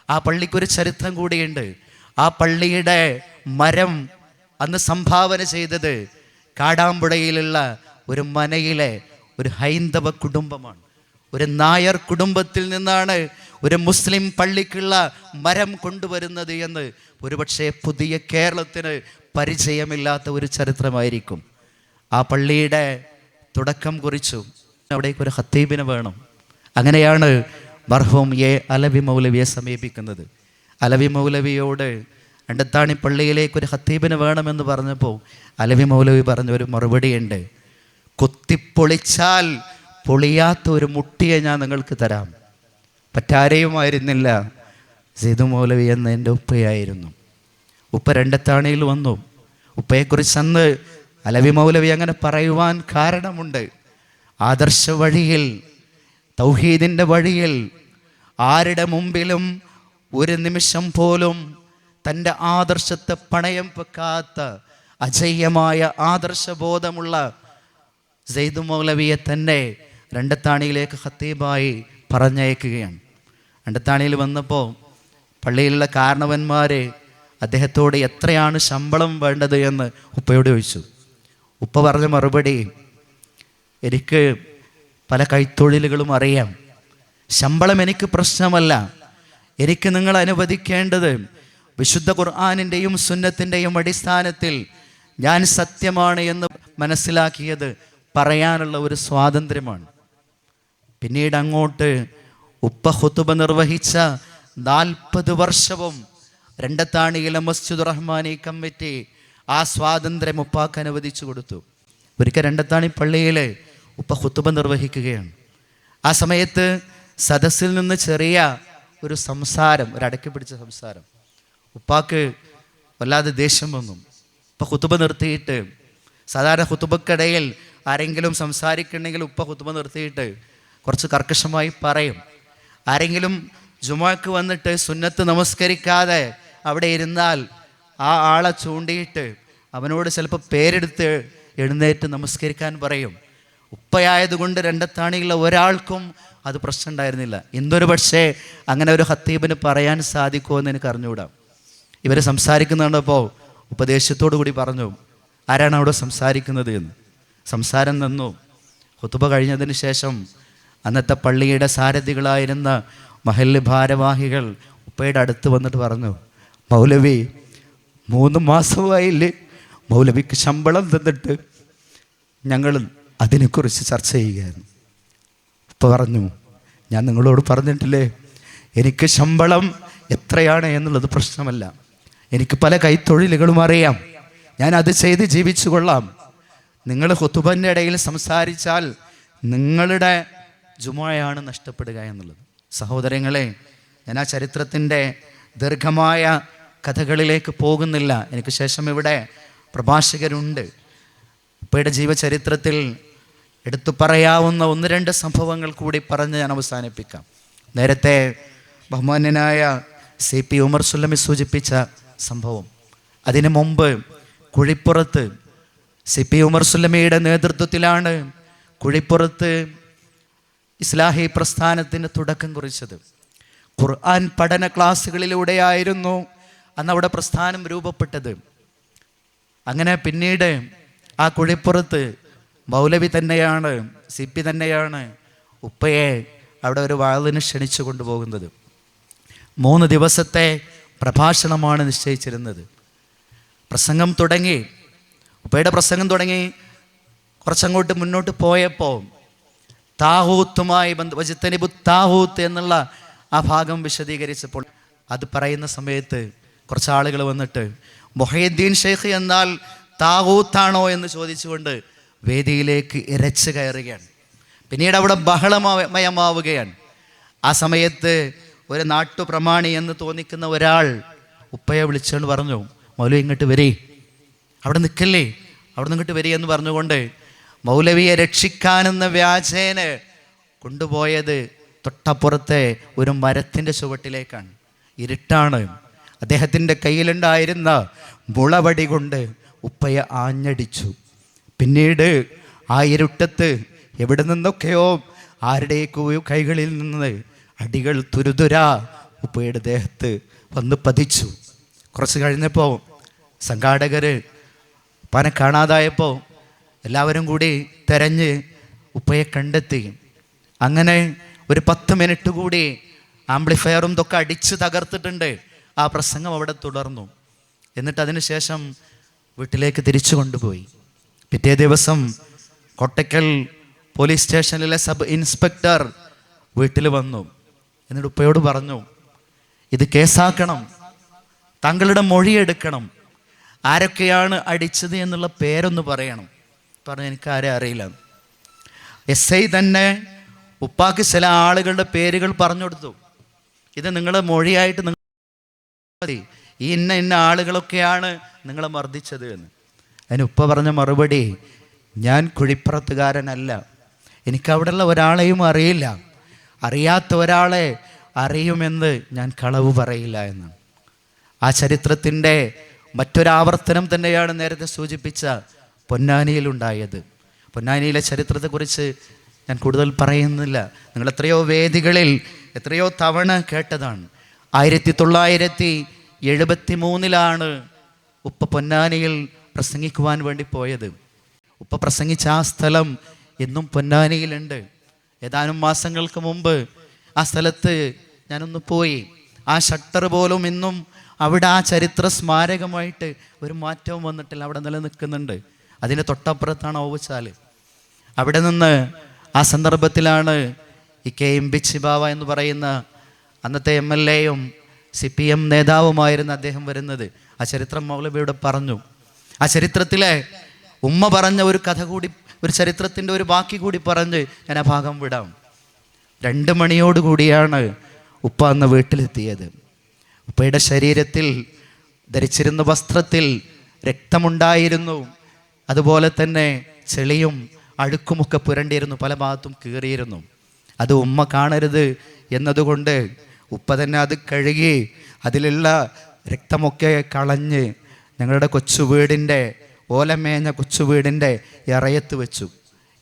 ആ പള്ളിക്കൊരു ചരിത്രം കൂടിയുണ്ട്. ആ പള്ളിയുടെ മരം അന്ന് സംഭാവന ചെയ്തത് കാടാമ്പുഴയിലുള്ള ഒരു മനയിലെ ഒരു ഹൈന്ദവ കുടുംബമാണ്. ഒരു നായർ കുടുംബത്തിൽ നിന്നാണ് ഒരു മുസ്ലിം പള്ളിക്കുള്ള മരം കൊണ്ടുവരുന്നത് എന്ന് ഒരുപക്ഷെ പുതിയ കേരളത്തിന് പരിചയമില്ലാത്ത ഒരു ചരിത്രമായിരിക്കും. ആ പള്ളിയുടെ തുടക്കം കുറിച്ചു. അവിടേക്കൊരു ഖത്തീബിനെ വേണം. അങ്ങനെയാണ് മർഹൂം അലവി മൗലവിയെ സമീപിക്കുന്നത്. അലവി മൗലവിയോട് രണ്ടത്താണി പള്ളിയിലേക്കൊരു ഖത്തീബിനെ വേണമെന്ന് പറഞ്ഞപ്പോൾ അലവി മൗലവി പറഞ്ഞൊരു മറുപടിയുണ്ട്, കൊത്തിപ്പൊളിച്ചാൽ പൊളിയാത്ത ഒരു മുട്ടിയെ ഞാൻ നിങ്ങൾക്ക് തരാം. പറ്റാരെയുമായിരുന്നില്ല, സൈദു മൗലവി എന്ന എൻ്റെ ഉപ്പയായിരുന്നു. ഉപ്പ രണ്ടത്താണിയിൽ വന്നു. ഉപ്പയെക്കുറിച്ച് അന്ന് അലവി മൗലവി അങ്ങനെ പറയുവാൻ കാരണമുണ്ട്. ആദർശ വഴിയിൽ, തൗഹീദിൻ്റെ വഴിയിൽ ആരുടെ മുമ്പിലും ഒരു നിമിഷം പോലും തൻ്റെ ആദർശത്തെ പണയം വെക്കാത്ത അജയ്യമായ ആദർശബോധമുള്ള സൈദു മൗലവിയെ തന്നെ രണ്ടത്താണിയിലേക്ക് ഖത്തീബായി പറഞ്ഞയക്കുകയാണ്. രണ്ടത്താണിയിൽ വന്നപ്പോൾ പള്ളിയിലുള്ള കാരണവന്മാർ അദ്ദേഹത്തോട് എത്രയാണ് ശമ്പളം വേണ്ടത് എന്ന് ഉപ്പയോട് ചോദിച്ചു. ഉപ്പ പറഞ്ഞ മറുപടി, എനിക്ക് പല കൈത്തൊഴിലുകളും അറിയാം, ശമ്പളം എനിക്ക് പ്രശ്നമല്ല, എനിക്ക് നിങ്ങൾ അനുവദിക്കേണ്ടത് വിശുദ്ധ ഖുർആനിൻ്റെയും സുന്നത്തിൻ്റെയും അടിസ്ഥാനത്തിൽ ഞാൻ സത്യമാണ് എന്ന് മനസ്സിലാക്കിയത് പറയാനുള്ള ഒരു സ്വാതന്ത്ര്യമാണ്. പിന്നീട് അങ്ങോട്ട് ഉപ്പ ഖുതുബ നിർവഹിച്ച 40 വർഷവും രണ്ടത്താണിയിലെ മസ്ജിദുർ റഹ്മാനി കമ്മിറ്റി ആ സ്വാതന്ത്ര്യം ഉപ്പാക്ക് അനുവദിച്ചു കൊടുത്തു. ഒരിക്കൽ രണ്ടത്താണി പള്ളിയിൽ ഉപ്പ ഖുതുബ നിർവഹിക്കുകയാണ്. ആ സമയത്ത് സദസ്സിൽ നിന്ന് ചെറിയ ഒരു സംസാരം, ഒരു അടക്കി പിടിച്ച സംസാരം. ഉപ്പാക്ക് വല്ലാതെ ദേഷ്യം വന്നു. ഉപ്പ ഖുതുബ നിർത്തിയിട്ട്, സാധാരണ ഖുതുബക്കിടയിൽ ആരെങ്കിലും സംസാരിക്കണമെങ്കിൽ ഉപ്പ ഖുതുബ നിർത്തിയിട്ട് കുറച്ച് കർക്കശമായി പറയും. ആരെങ്കിലും ജുമുഅക്ക് വന്നിട്ട് സുന്നത്ത് നമസ്കരിക്കാതെ അവിടെ ഇരുന്നാൽ ആ ആളെ ചൂണ്ടിയിട്ട് അവനോട് ചിലപ്പോൾ പേരെടുത്ത് എഴുന്നേറ്റ് നമസ്കരിക്കാൻ പറയും. ഉപ്പയായതുകൊണ്ട് രണ്ടത്താണിയുള്ള ഒരാൾക്കും അത് പ്രശ്നം ഉണ്ടായിരുന്നില്ല. എന്തൊരു പക്ഷേ അങ്ങനെ ഒരു ഖത്തീബിന് പറയാൻ സാധിക്കുമോ എന്ന് എനിക്ക് അറിഞ്ഞുകൂടാ. ഇവർ സംസാരിക്കുന്നുണ്ടപ്പോൾ ഉപദേശത്തോടു കൂടി പറഞ്ഞു, ആരാണ് അവിടെ സംസാരിക്കുന്നത് എന്ന്. സംസാരം നിന്നു. ഖുതുബ കഴിഞ്ഞതിന് ശേഷം അന്നത്തെ പള്ളിയുടെ സാരഥികളായിരുന്ന മഹല്ല് ഭാരവാഹികൾ ഉപ്പയുടെ അടുത്ത് വന്നിട്ട് പറഞ്ഞു, മൗലവി 3 മാസമായില്ലേ മൗലവിക്ക് ശമ്പളം തന്നിട്ട്, ഞങ്ങൾ അതിനെക്കുറിച്ച് ചർച്ച ചെയ്യുകയായിരുന്നു. ഉപ്പ പറഞ്ഞു, ഞാൻ നിങ്ങളോട് പറഞ്ഞിട്ടില്ലേ, എനിക്ക് ശമ്പളം എത്രയാണ് എന്നുള്ളത് പ്രശ്നമല്ല, എനിക്ക് പല കൈത്തൊഴിലുകളും അറിയാം, ഞാൻ അത് ചെയ്ത് ജീവിച്ചു കൊള്ളാം. നിങ്ങൾ ഖുതുബൻ്റെ ഇടയിൽ സംസാരിച്ചാൽ നിങ്ങളുടെ ജുമുഅയാണ് നഷ്ടപ്പെടുക എന്നുള്ളത്. സഹോദരങ്ങളെ, ഞാൻ ആ ചരിത്രത്തിൻ്റെ ദീർഘമായ കഥകളിലേക്ക് പോകുന്നില്ല. എനിക്ക് ശേഷം ഇവിടെ പ്രഭാഷകരുണ്ട്. ഉപ്പയുടെ ജീവചരിത്രത്തിൽ എടുത്തു പറയാവുന്ന 1-2 സംഭവങ്ങൾ കൂടി പറഞ്ഞ് ഞാൻ അവസാനിപ്പിക്കാം. നേരത്തെ ബഹുമാന്യനായ CP ഉമർ സുല്ലമി സൂചിപ്പിച്ച സംഭവം. അതിനു മുമ്പ് കുഴിപ്പുറത്ത് CP ഉമർ സുല്ലമിയുടെ നേതൃത്വത്തിലാണ് കുഴിപ്പുറത്ത് ഇസ്ലാഹി പ്രസ്ഥാനത്തിന് തുടക്കം കുറിച്ചത്. ഖുർആൻ പഠന ക്ലാസ്സുകളിലൂടെയായിരുന്നു അന്ന് അവിടെ പ്രസ്ഥാനം രൂപപ്പെട്ടത്. അങ്ങനെ പിന്നീട് ആ കുഴിപ്പുറത്ത് മൗലവി തന്നെയാണ്, CP തന്നെയാണ് ഉപ്പയെ അവിടെ ഒരു വാളിന് ക്ഷണിച്ചു കൊണ്ടുപോകുന്നത്. 3 ദിവസത്തെ പ്രഭാഷണമാണ് നിശ്ചയിച്ചിരുന്നത്. പ്രസംഗം തുടങ്ങി, ഉപ്പയുടെ പ്രസംഗം തുടങ്ങി. കുറച്ചങ്ങോട്ട് മുന്നോട്ട് പോയപ്പോൾ താഹൂത്തുമായി വജിത്തനിബു താഹൂത്ത് എന്നുള്ള ആ ഭാഗം വിശദീകരിച്ചപ്പോൾ അത് പറയുന്ന സമയത്ത് കുറച്ച് ആളുകൾ വന്നിട്ട് മുഹയ്യദ്ദീൻ ഷെയ്ഖ് എന്നാൽ താഹൂത്താണോ എന്ന് ചോദിച്ചുകൊണ്ട് വേദിയിലേക്ക് ഇരച്ചു കയറുകയാണ്. പിന്നീട് അവിടെ ബഹളമയമാവുകയാണ്. ആ സമയത്ത് ഒരു നാട്ടുപ്രമാണി എന്ന് തോന്നിക്കുന്ന ഒരാൾ ഉപ്പയെ വിളിച്ചുകൊണ്ട് പറഞ്ഞു, മൗലവി ഇങ്ങോട്ട് വരേ, അവിടെ നിൽക്കല്ലേ, അവിടെ നിന്നിട്ട് വരേ എന്ന് പറഞ്ഞുകൊണ്ട് മൗലവിയെ രക്ഷിക്കാനെന്ന വ്യാജേന കൊണ്ടുപോയത് തൊട്ടപ്പുറത്തെ ഒരു മരത്തിൻ്റെ ചുവട്ടിലേക്കാണ്. ഇരുട്ടാണ്. അദ്ദേഹത്തിൻ്റെ കയ്യിലുണ്ടായിരുന്ന മുളവടി കൊണ്ട് ഉപ്പയെ ആഞ്ഞടിച്ചു. പിന്നീട് ആ ഇരുട്ടത്ത് എവിടെ നിന്നൊക്കെയോ ആരുടെയൊക്കെയോ കൈകളിൽ നിന്ന് അടികൾ തുരുതുരാ ഉപ്പയുടെ ദേഹത്ത് വന്ന് പതിച്ചു. കുറച്ച് കഴിഞ്ഞപ്പോൾ സംഘാടകർ ഉപ്പാനെ കാണാതായപ്പോൾ എല്ലാവരും കൂടി തെരഞ്ഞ് ഉപ്പയെ കണ്ടെത്തി. അങ്ങനെ ഒരു 10 മിനിറ്റ് കൂടി ആംപ്ലിഫയറും ഇതൊക്കെ അടിച്ച് തകർത്തിട്ടുണ്ട്. ആ പ്രസംഗം അവിടെ തുടർന്നു. എന്നിട്ട് അതിന് ശേഷം വീട്ടിലേക്ക് തിരിച്ചു കൊണ്ടുപോയി. പിറ്റേ ദിവസം കോട്ടയ്ക്കൽ പോലീസ് സ്റ്റേഷനിലെ സബ് ഇൻസ്പെക്ടർ വീട്ടിൽ വന്നു. എന്നിട്ട് ഉപ്പയോട് പറഞ്ഞു, ഇത് കേസാക്കണം, താങ്കളുടെ മൊഴിയെടുക്കണം, ആരൊക്കെയാണ് അടിച്ചത് എന്നുള്ള പേരൊന്ന് പറയണം. പറഞ്ഞു, എനിക്ക് ആരെ അറിയില്ല. SI തന്നെ ഉപ്പാക്ക് ചില ആളുകളുടെ പേരുകൾ പറഞ്ഞു കൊടുത്തു. ഇത് നിങ്ങളെ മൊഴിയായിട്ട് നിങ്ങൾ മതി, ഈ ഇന്ന ആളുകളൊക്കെയാണ് നിങ്ങളെ മർദ്ദിച്ചത് എന്ന്. അതിന് ഉപ്പ പറഞ്ഞ മറുപടി, ഞാൻ കുഴിപ്പുറത്തുകാരനല്ല, എനിക്കവിടെയുള്ള ഒരാളെയും അറിയില്ല, അറിയാത്ത ഒരാളെ അറിയുമെന്ന് ഞാൻ കളവ് പറയില്ല എന്നാണ്. ആ ചരിത്രത്തിൻ്റെ മറ്റൊരാവർത്തനം തന്നെയാണ് നേരത്തെ സൂചിപ്പിച്ച പൊന്നാനിയിലുണ്ടായത്. പൊന്നാനിയിലെ ചരിത്രത്തെക്കുറിച്ച് ഞാൻ കൂടുതൽ പറയുന്നില്ല. നിങ്ങൾ എത്രയോ വേദികളിൽ എത്രയോ തവണ കേട്ടതാണ്. 1973 ഉപ്പ പൊന്നാനിയിൽ പ്രസംഗിക്കുവാൻ വേണ്ടി പോയത്. ഉപ്പ പ്രസംഗിച്ച ആ സ്ഥലം എന്നും പൊന്നാനിയിലുണ്ട്. ഏതാനും മാസങ്ങൾക്ക് മുമ്പ് ആ സ്ഥലത്ത് ഞാനൊന്ന് പോയി. ആ ഷട്ടർ പോലും ഇന്നും അവിടെ ആ ചരിത്ര സ്മാരകമായിട്ട് ഒരു മാറ്റവും വന്നിട്ടില്ല, അവിടെ നിലനിൽക്കുന്നുണ്ട്. അതിൻ്റെ തൊട്ടപ്പുറത്താണ് ഓവുചാല്. അവിടെ നിന്ന് ആ സന്ദർഭത്തിലാണ് ഈ KM ബിച്ചിബാവ എന്ന് പറയുന്ന അന്നത്തെ MLA-യും CPM നേതാവുമായിരുന്ന അദ്ദേഹം വരുന്നത്. ആ ചരിത്രം മൗലവിയോട് പറഞ്ഞു. ആ ചരിത്രത്തിലെ ഉമ്മ പറഞ്ഞ ഒരു കഥ കൂടി, ഒരു ചരിത്രത്തിൻ്റെ ഒരു ബാക്കി കൂടി പറഞ്ഞ് ഞാൻ ആ ഭാഗം വിടാം. 2 മണിയോടുകൂടിയാണ് ഉപ്പ അന്ന് വീട്ടിലെത്തിയത്. ഉപ്പയുടെ ശരീരത്തിൽ ധരിച്ചിരുന്ന വസ്ത്രത്തിൽ രക്തമുണ്ടായിരുന്നു. അതുപോലെ തന്നെ ചെളിയും അഴുക്കുമൊക്കെ പുരണ്ടിയിരുന്നു, പല ഭാഗത്തും കീറിയിരുന്നു. അത് ഉമ്മ കാണരുത് എന്നതുകൊണ്ട് ഉപ്പ തന്നെ അത് കഴുകി അതിലുള്ള രക്തമൊക്കെ കളഞ്ഞ് ഞങ്ങളുടെ കൊച്ചു വീടിൻ്റെ, ഓലമേഞ്ഞ കൊച്ചു വീടിൻ്റെ ഇറയത്ത് വെച്ചു.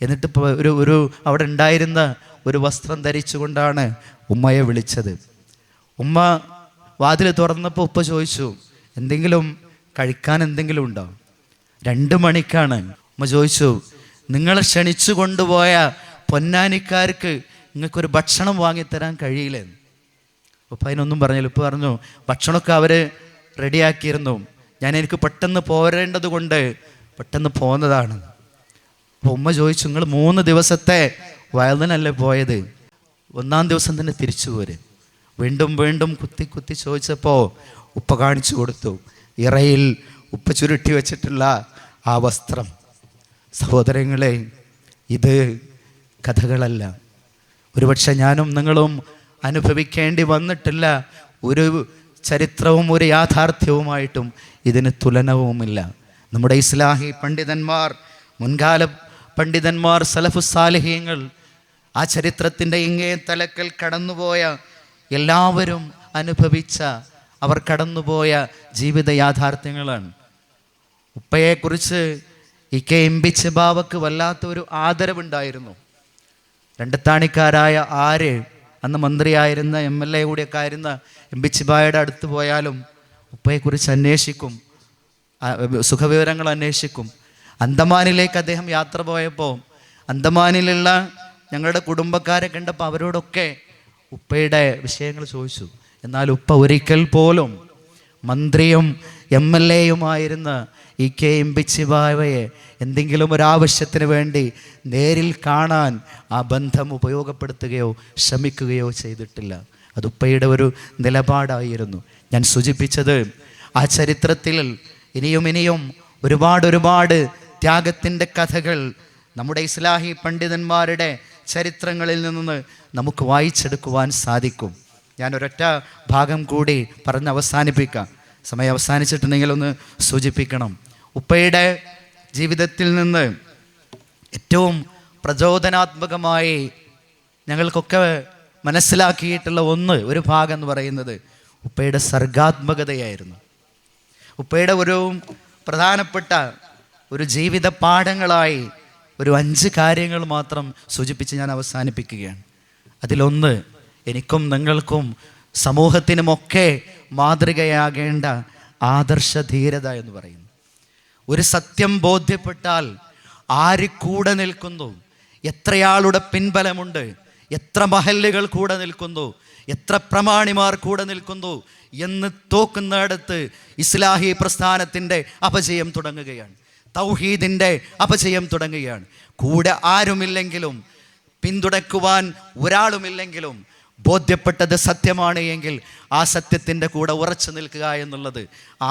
എന്നിട്ട് ഒരു അവിടെ ഉണ്ടായിരുന്ന ഒരു വസ്ത്രം ധരിച്ചുകൊണ്ടാണ് ഉമ്മയെ വിളിച്ചത്. ഉമ്മ വാതിൽ തുറന്നപ്പോൾ ഉപ്പ ചോദിച്ചു, എന്തെങ്കിലും കഴിക്കാൻ എന്തെങ്കിലും ഉണ്ടോ? 2 മണിക്കാണ്. ഉമ്മ ചോദിച്ചു, നിങ്ങളെ ക്ഷണിച്ചു കൊണ്ടുപോയ പൊന്നാനിക്കാർക്ക് നിങ്ങൾക്കൊരു ഭക്ഷണം വാങ്ങിത്തരാൻ കഴിയില്ലേ? ഉപ്പ അതിനൊന്നും പറഞ്ഞില്ല. ഉപ്പ പറഞ്ഞു, ഭക്ഷണമൊക്കെ അവർ റെഡിയാക്കിയിരുന്നു, എനിക്ക് പെട്ടെന്ന് പോരേണ്ടത് കൊണ്ട് പെട്ടെന്ന് പോന്നതാണ്. അപ്പോൾ ഉമ്മ ചോദിച്ചു, നിങ്ങൾ 3 ദിവസത്തെ വയലിനല്ലേ പോയത്, 1-ാം ദിവസം തന്നെ തിരിച്ചു പോര്? വീണ്ടും വീണ്ടും കുത്തി ചോദിച്ചപ്പോൾ ഉപ്പ കാണിച്ചു കൊടുത്തു ഇറയിൽ ഉപ്പ ചുരുട്ടി വെച്ചിട്ടുള്ള ആ വസ്ത്രം. സഹോദരങ്ങളെ, ഇത് കഥകളല്ല. ഒരുപക്ഷെ ഞാനും നിങ്ങളും അനുഭവിക്കേണ്ടി വന്നിട്ടില്ല ഒരു ചരിത്രവും ഒരു യാഥാർത്ഥ്യവുമായിട്ടും ഇതിന് തുലനവുമില്ല. നമ്മുടെ ഇസ്ലാഹി പണ്ഡിതന്മാർ, മുൻകാല പണ്ഡിതന്മാർ, സലഫുസാലിഹീങ്ങൾ, ആ ചരിത്രത്തിൻ്റെ ഇങ്ങേ തലക്കൽ കടന്നുപോയ എല്ലാവരും അനുഭവിച്ച, അവർ കടന്നുപോയ ജീവിത യാഥാർത്ഥ്യങ്ങളാണ്. ഉപ്പയെക്കുറിച്ച് KM ബിച്ചിബാവക്ക് വല്ലാത്തൊരു ആദരവുണ്ടായിരുന്നു. രണ്ടത്താണിക്കാരായ അന്ന് മന്ത്രിയായിരുന്ന MLA കൂടിയൊക്കെ ആയിരുന്ന ബിച്ചിബാവയുടെ അടുത്ത് പോയാലും ഉപ്പയെക്കുറിച്ച് അന്വേഷിക്കും, സുഖവിവരങ്ങൾ അന്വേഷിക്കും. അന്തമാനിലേക്ക് അദ്ദേഹം യാത്ര പോയപ്പോൾ അന്തമാനിലുള്ള ഞങ്ങളുടെ കുടുംബക്കാരെ കണ്ടപ്പോൾ അവരോടൊക്കെ ഉപ്പയുടെ വിഷയങ്ങൾ ചോദിച്ചു. എന്നാൽ ഉപ്പ ഒരിക്കൽ പോലും മന്ത്രിയും MLA-യുമായിരുന്ന KM ബിച്ചിബാവയെ എന്തെങ്കിലും ഒരാവശ്യത്തിന് വേണ്ടി നേരിൽ കാണാൻ ആ ബന്ധം ഉപയോഗപ്പെടുത്തുകയോ ശ്രമിക്കുകയോ ചെയ്തിട്ടില്ല. അത് ഉപ്പയുടെ ഒരു നിലപാടായിരുന്നു. ഞാൻ സൂചിപ്പിച്ചത്, ആ ചരിത്രത്തിൽ ഇനിയും ഒരുപാട് ത്യാഗത്തിൻ്റെ കഥകൾ നമ്മുടെ ഇസ്ലാഹി പണ്ഡിതന്മാരുടെ ചരിത്രങ്ങളിൽ നിന്ന് നമുക്ക് വായിച്ചെടുക്കുവാൻ സാധിക്കും. ഞാൻ ഒരൊറ്റ ഭാഗം കൂടി പറഞ്ഞ് അവസാനിപ്പിക്കാം. സമയം അവസാനിച്ചിട്ടുണ്ടെങ്കിൽ ഒന്ന് സൂചിപ്പിക്കണം. ഉപ്പയുടെ ജീവിതത്തിൽ നിന്ന് ഏറ്റവും പ്രചോദനാത്മകമായി ഞങ്ങൾക്കൊക്കെ മനസ്സിലാക്കിയിട്ടുള്ള ഒരു ഭാഗം എന്ന് പറയുന്നത് ഉപ്പയുടെ സർഗാത്മകതയായിരുന്നു. ഉപ്പയുടെ ഒരു പ്രധാനപ്പെട്ട ഒരു ജീവിത പാഠങ്ങളായി ഒരു 5 കാര്യങ്ങൾ മാത്രം സൂചിപ്പിച്ച് ഞാൻ അവസാനിപ്പിക്കുകയാണ്. അതിലൊന്ന്, എനിക്കും നിങ്ങൾക്കും സമൂഹത്തിനുമൊക്കെ മാതൃകയാകേണ്ട ആദർശ ധീരത എന്ന് പറയുന്നു. ഒരു സത്യം ബോധ്യപ്പെട്ടാൽ ആര് കൂടെ നിൽക്കുന്നു, എത്രയാളുടെ പിൻബലമുണ്ട്, എത്ര മഹല്ലുകൾ കൂടെ നിൽക്കുന്നു, എത്ര പ്രമാണിമാർ കൂടെ നിൽക്കുന്നു എന്ന് തോക്കുന്നിടത്ത് ഇസ്ലാഹി പ്രസ്ഥാനത്തിൻ്റെ അപജയം തുടങ്ങുകയാണ്, തൗഹീദിൻ്റെ അപജയം തുടങ്ങുകയാണ്. കൂടെ ആരുമില്ലെങ്കിലും, പിന്തുണയ്ക്കുവാൻ ഒരാളുമില്ലെങ്കിലും, ബോധ്യപ്പെട്ടത് സത്യമാണ് എങ്കിൽ ആ സത്യത്തിൻ്റെ കൂടെ ഉറച്ചു നിൽക്കുക എന്നുള്ളത്,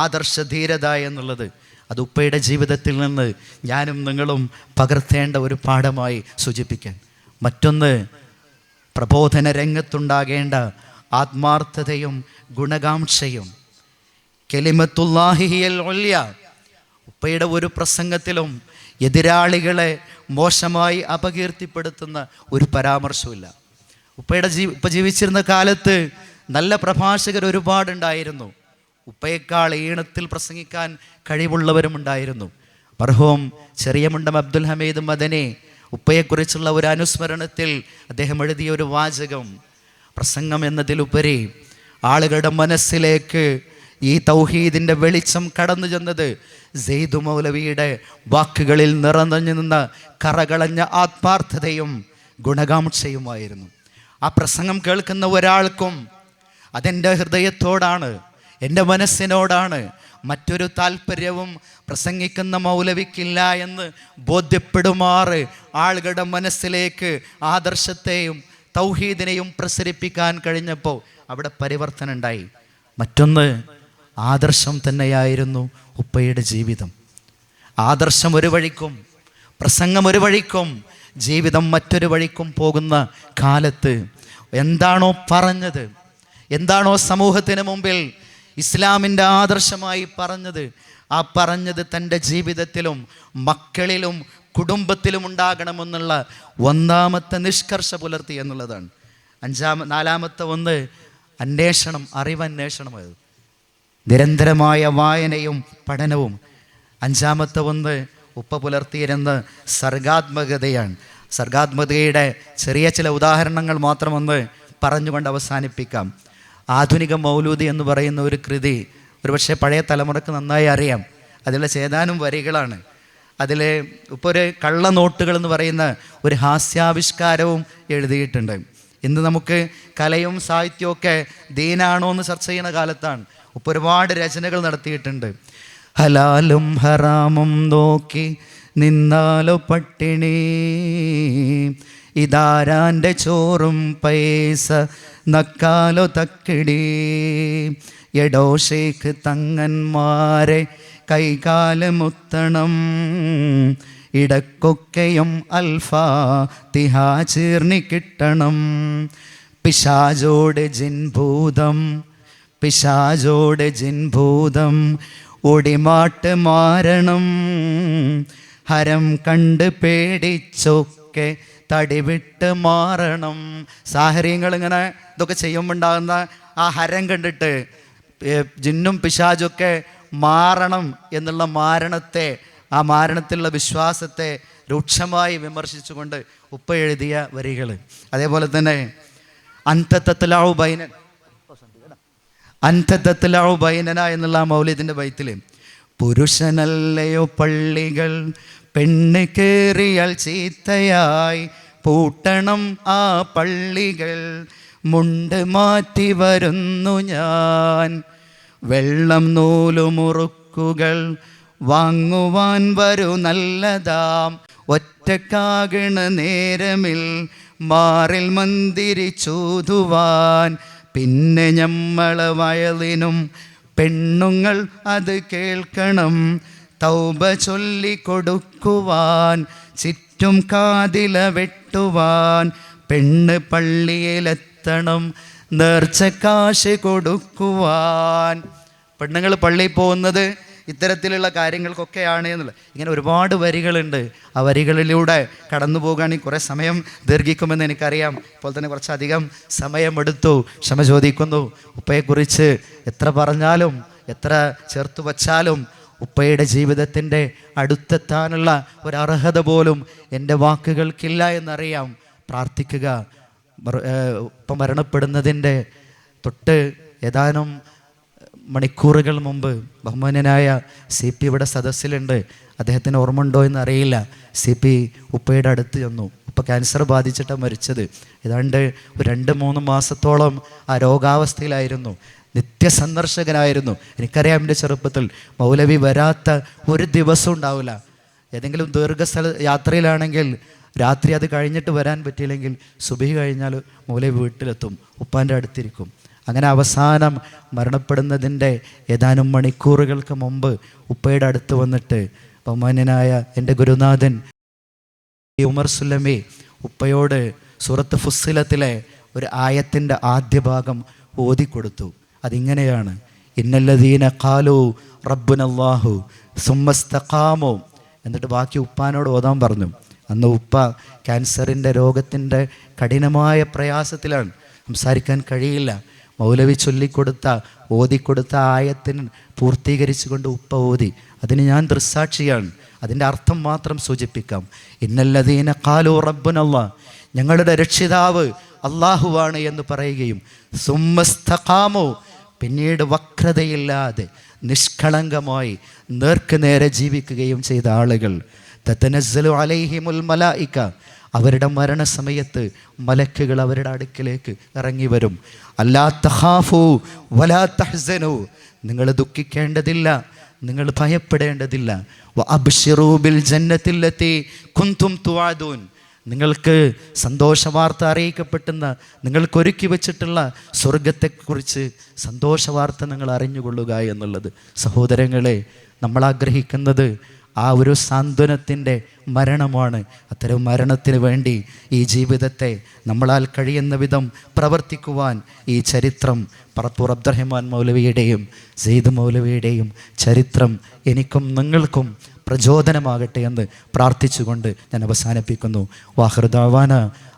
ആദർശ ധീരത എന്നുള്ളത്, അത് ഉപ്പയുടെ ജീവിതത്തിൽ നിന്ന് ഞാനും നിങ്ങളും പകർത്തേണ്ട ഒരു പാഠമായി സൂചിപ്പിക്കാൻ. മറ്റൊന്ന്, പ്രബോധന രംഗത്തുണ്ടാകേണ്ട ആത്മാർത്ഥതയും ഗുണകാംക്ഷയും. കലിമത്തുല്ലാഹി ഹിയൽ ഉല്യ. ഉപ്പയുടെ ഒരു പ്രസംഗത്തിലും എതിരാളികളെ മോശമായി അപകീർത്തിപ്പെടുത്തുന്ന ഒരു പരാമർശമില്ല. ഉപ്പ ജീവിച്ചിരുന്ന കാലത്ത് നല്ല പ്രഭാഷകർ ഒരുപാടുണ്ടായിരുന്നു. ഉപ്പയേക്കാൾ ഈണത്തിൽ പ്രസംഗിക്കാൻ കഴിവുള്ളവരും ഉണ്ടായിരുന്നു. മർഹൂം ചെറിയമുണ്ടം അബ്ദുൽ ഹമീദ് മദനി ഉപ്പയെക്കുറിച്ചുള്ള ഒരു അനുസ്മരണത്തിൽ അദ്ദേഹം എഴുതിയ ഒരു വാചകം, പ്രസംഗം എന്നതിലുപരി ആളുകളുടെ മനസ്സിലേക്ക് ഈ തൗഹീദിൻ്റെ വെളിച്ചം കടന്നു ചെന്നത് സെയ്ദ് മൗലവിയുടെ വാക്കുകളിൽ നിറഞ്ഞു നിന്ന കറകളഞ്ഞ ആത്മാർത്ഥതയും ഗുണകാംക്ഷയുമായിരുന്നു. ആ പ്രസംഗം കേൾക്കുന്ന ഒരാൾക്കും അതെൻ്റെ ഹൃദയത്തോടാണ്, എൻ്റെ മനസ്സിനോടാണ്, മറ്റൊരു താല്പര്യവും പ്രസംഗിക്കുന്ന മൗലവിക്കില്ല എന്ന് ബോധ്യപ്പെടുമാറ് ആളുകളുടെ മനസ്സിലേക്ക് ആദർശത്തെയും തൗഹീദിനെയും പ്രസരിപ്പിക്കാൻ കഴിഞ്ഞപ്പോൾ അവിടെ പരിവർത്തനം ഉണ്ടായി. മറ്റൊന്ന്, ആദർശം തന്നെയായിരുന്നു ഉപ്പയുടെ ജീവിതം. ആദർശം ഒരു വഴിക്കും, പ്രസംഗം ഒരു വഴിക്കും, ജീവിതം മറ്റൊരു വഴിക്കും പോകുന്ന കാലത്ത് എന്താണോ പറഞ്ഞത്, എന്താണോ സമൂഹത്തിന് മുമ്പിൽ ഇസ്ലാമിൻ്റെ ആദർശമായി പറഞ്ഞത്, ആ പറഞ്ഞത് തൻ്റെ ജീവിതത്തിലും മക്കളിലും കുടുംബത്തിലും ഉണ്ടാകണമെന്നുള്ള ഒന്നാമത്തെ നിഷ്കർഷ പുലർത്തി എന്നുള്ളതാണ്. നാലാമത്തെ ഒന്ന് അന്വേഷണം, അറിവന്വേഷണമായത്, നിരന്തരമായ വായനയും പഠനവും. അഞ്ചാമത്തെ ഒന്ന് ഉപ്പ പുലർത്തിയിരുന്ന സർഗാത്മകതയാണ്. സർഗാത്മകതയുടെ ചെറിയ ചില ഉദാഹരണങ്ങൾ മാത്രം ഒന്ന് പറഞ്ഞുകൊണ്ട് അവസാനിപ്പിക്കാം. ആധുനിക മൗലൂദി എന്ന് പറയുന്ന ഒരു കൃതി ഒരുപക്ഷെ പഴയ തലമുറക്ക് നന്നായി അറിയാം. അതിലുള്ള ചേതാനും വരികളാണ്. അതിൽ ഇപ്പോൾ ഒരു കള്ളനോട്ടുകൾ എന്ന് പറയുന്ന ഒരു ഹാസ്യാവിഷ്കാരവും എഴുതിയിട്ടുണ്ട്. ഇന്ന് നമുക്ക് കലയും സാഹിത്യവും ഒക്കെ ദീനാണോ എന്ന് ചർച്ച ചെയ്യുന്ന കാലത്താണ്. ഇപ്പോൾ ഒരുപാട് രചനകൾ നടത്തിയിട്ടുണ്ട്. ഹലാലും ഹറാമും നോക്കി നിന്നാലോ പട്ടിണി, ഇതാരാൻ്റെ ചോറും പൈസ നക്കാലോ തക്കിടി, എടോ ഷേഖ് തങ്ങന്മാരെ കൈകാല് മുത്തണം, ഇടക്കൊക്കെയും അൽഫാത്തിഹ ചീർന്നി കിട്ടണം, പിശാചോട് ജിൻഭൂതം, പിശാചോട് ജിൻഭൂതം ഒടിമാട്ട് മാരണം, ഹരം കണ്ട് പേടിച്ചൊക്കെ തടിവിട്ട് മാറണം. സാഹചര്യങ്ങൾ ഇങ്ങനെ ഇതൊക്കെ ചെയ്യുമ്പോണ്ടാകുന്ന ആ ഹരം കണ്ടിട്ട് ജിന്നും പിശാചൊക്കെ മാറണം എന്നുള്ള മാരണത്തെ, ആ മാരണത്തിലുള്ള വിശ്വാസത്തെ രൂക്ഷമായി വിമർശിച്ചുകൊണ്ട് ഉപ്പ എഴുതിയ വരികൾ. അതേപോലെ തന്നെ അന്തത്തലാവു ബൈനന എന്നുള്ള ആ മൗലിദിൻ്റെ ബൈത്തിൽ, പുരുഷനല്ലയോ പള്ളികൾ പെണ്ണ് കേറിയാൽ ചീത്തയായി പൂട്ടണം ആ പള്ളികൾ, മുണ്ട് മാറ്റി വരുന്നു ഞാൻ, വെള്ളം നൂലുമുറുക്കുകൾ വാങ്ങുവാൻ വരൂ നല്ലതാം, ഒറ്റക്കാകണ നേരമിൽ മാറിൽ മന്ദിരി ചൂതുവാൻ, പിന്നെ ഞമ്മളെ വയലിനും പെണ്ണുങ്ങൾ അത് കേൾക്കണം, തൗബ ചൊല്ലിക്കൊടുക്കുവാൻ ചുറ്റും കാതില വെട്ടുവാൻ, പെണ്ണ് പള്ളിയിലെത്തണം നേർച്ച കാശ് കൊടുക്കുവാൻ. പെണ്ണുങ്ങൾ പള്ളിയിൽ പോകുന്നത് ഇത്തരത്തിലുള്ള കാര്യങ്ങൾക്കൊക്കെയാണ് എന്നുള്ളത്. ഇങ്ങനെ ഒരുപാട് വരികളുണ്ട്. ആ വരികളിലൂടെ കടന്നു പോകുകയാണെങ്കിൽ കുറേ സമയം ദീർഘിക്കുമെന്ന് എനിക്കറിയാം. ഇപ്പോൾ തന്നെ കുറച്ചധികം സമയമെടുത്തു, ക്ഷമ ചോദിക്കുന്നു. ഉപ്പയെക്കുറിച്ച് എത്ര പറഞ്ഞാലും എത്ര ചേർത്ത് വച്ചാലും ഉപ്പയുടെ ജീവിതത്തിൻ്റെ അടുത്തെത്താനുള്ള ഒരർഹത പോലും എൻ്റെ വാക്കുകൾക്കില്ല എന്നറിയാം. പ്രാർത്ഥിക്കുക. ഉപ്പ മരണപ്പെടുന്നതിൻ്റെ തൊട്ട് ഏതാനും മണിക്കൂറുകൾ മുമ്പ് ബഹുമാന്യനായ CP ഇവിടെ സദസ്സിലുണ്ട്. അദ്ദേഹത്തിന് ഓർമ്മ ഉണ്ടോ എന്ന് അറിയില്ല. CP ഉപ്പയുടെ അടുത്ത് ചെന്നു. ഉപ്പ ക്യാൻസർ ബാധിച്ചിട്ടാണ് മരിച്ചത്. ഏതാണ്ട് 2-3 മാസത്തോളം ആ രോഗാവസ്ഥയിലായിരുന്നു. നിത്യസന്ദർശകനായിരുന്നു. എനിക്കറിയാം, എൻ്റെ ചെറുപ്പത്തിൽ മൗലവി വരാത്ത ഒരു ദിവസം ഉണ്ടാവില്ല. ഏതെങ്കിലും ദീർഘസ്ഥല യാത്രയിലാണെങ്കിൽ രാത്രി അത് കഴിഞ്ഞിട്ട് വരാൻ പറ്റിയില്ലെങ്കിൽ സുബഹി കഴിഞ്ഞാൽ മൗലവി വീട്ടിലെത്തും, ഉപ്പാൻ്റെ അടുത്തിരിക്കും. അങ്ങനെ അവസാനം മരണപ്പെടുന്നതിൻ്റെ ഏതാനും മണിക്കൂറുകൾക്ക് മുമ്പ് ഉപ്പയുടെ അടുത്ത് വന്നിട്ട് ബഹുമാന്യനായ എൻ്റെ ഗുരുനാഥൻ ഉമർ സുല്ലമി ഉപ്പയോട് സൂറത്ത് ഫുസ്സിലത്തിലെ ഒരു ആയത്തിൻ്റെ ആദ്യ ഭാഗം ഓതിക്കൊടുത്തു. അതിങ്ങനെയാണ്: ഇന്നല്ലദീന ഖാലു റബ്ബുനല്ലാഹു സുമ്മസ്തഖാമു. എന്നിട്ട് ബാക്കി ഉപ്പാനോട് ഓതാൻ പറഞ്ഞു. അന്ന് ഉപ്പ ക്യാൻസറിൻ്റെ രോഗത്തിൻ്റെ കഠിനമായ പ്രയാസത്തിലാണ്, സംസാരിക്കാൻ കഴിയില്ല. മൗലവി ചൊല്ലിക്കൊടുത്ത ഓതിക്കൊടുത്ത ആയത്തിന് പൂർത്തീകരിച്ചു കൊണ്ട് ഉപ്പ ഓതി. അതിന് ഞാൻ ദൃസാക്ഷിയാണ്. അതിൻ്റെ അർത്ഥം മാത്രം സൂചിപ്പിക്കാം. ഇന്നല്ലദീന ഖാലു റബ്ബുനല്ലാഹ്, ഞങ്ങളുടെ രക്ഷിതാവ് അള്ളാഹുവാണ് എന്ന് പറയുകയും സുമ്മസ്തഖാമോ, പിന്നീട് വക്രതയില്ലാതെ നിഷ്കളങ്കമായി നേർക്കുനേരെ ജീവിക്കുകയും ചെയ്ത ആളുകൾ, തതനസ്സലു അലൈഹിമുൽ മലായിക, അവരുടെ മരണസമയത്ത് മലക്കുകൾ അവരുടെ അടുക്കിലേക്ക് ഇറങ്ങി വരും. അല്ലാ തഖാഫു വലാ തഹ്സനു, നിങ്ങൾ ദുഃഖിക്കേണ്ടതില്ല, നിങ്ങൾ ഭയപ്പെടേണ്ടതില്ല. വഅബ്ശിറൂ ബിൽ ജന്നത്തില്ലത്തി കുൻതും തുഅദൂൻ, നിങ്ങൾക്ക് സന്തോഷവാർത്ത അറിയിക്കപ്പെട്ടുന്ന, നിങ്ങൾക്ക് ഒരുക്കി വെച്ചിട്ടുള്ള സ്വർഗത്തെക്കുറിച്ച് സന്തോഷവാർത്ത നിങ്ങൾ അറിഞ്ഞുകൊള്ളുക എന്നുള്ളത്. സഹോദരങ്ങളെ, നമ്മൾ ആഗ്രഹിക്കുന്നത് ആ ഒരു സാന്ത്വനത്തിൻ്റെ മരണമാണ്. അത്തരം മരണത്തിന് വേണ്ടി ഈ ജീവിതത്തെ നമ്മളാൽ കഴിയുന്ന വിധം പ്രവർത്തിക്കുവാൻ ഈ ചരിത്രം, പറപ്പൂർ അബ്ദുറഹിമാൻ മൗലവിയുടെയും സെയ്ദ് മൗലവിയുടെയും ചരിത്രം എനിക്കും നിങ്ങൾക്കും പ്രചോദനമാകട്ടെ എന്ന് പ്രാർത്ഥിച്ചുകൊണ്ട് ഞാൻ അവസാനിപ്പിക്കുന്നു. വാഹിർ ദഅവാന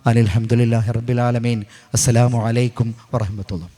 അനിൽ ഹംദുലില്ലാഹി റബ്ബിൽ ആലമീൻ. അസ്സലാമു അലൈക്കും വറഹ്മത്തുള്ളാഹി.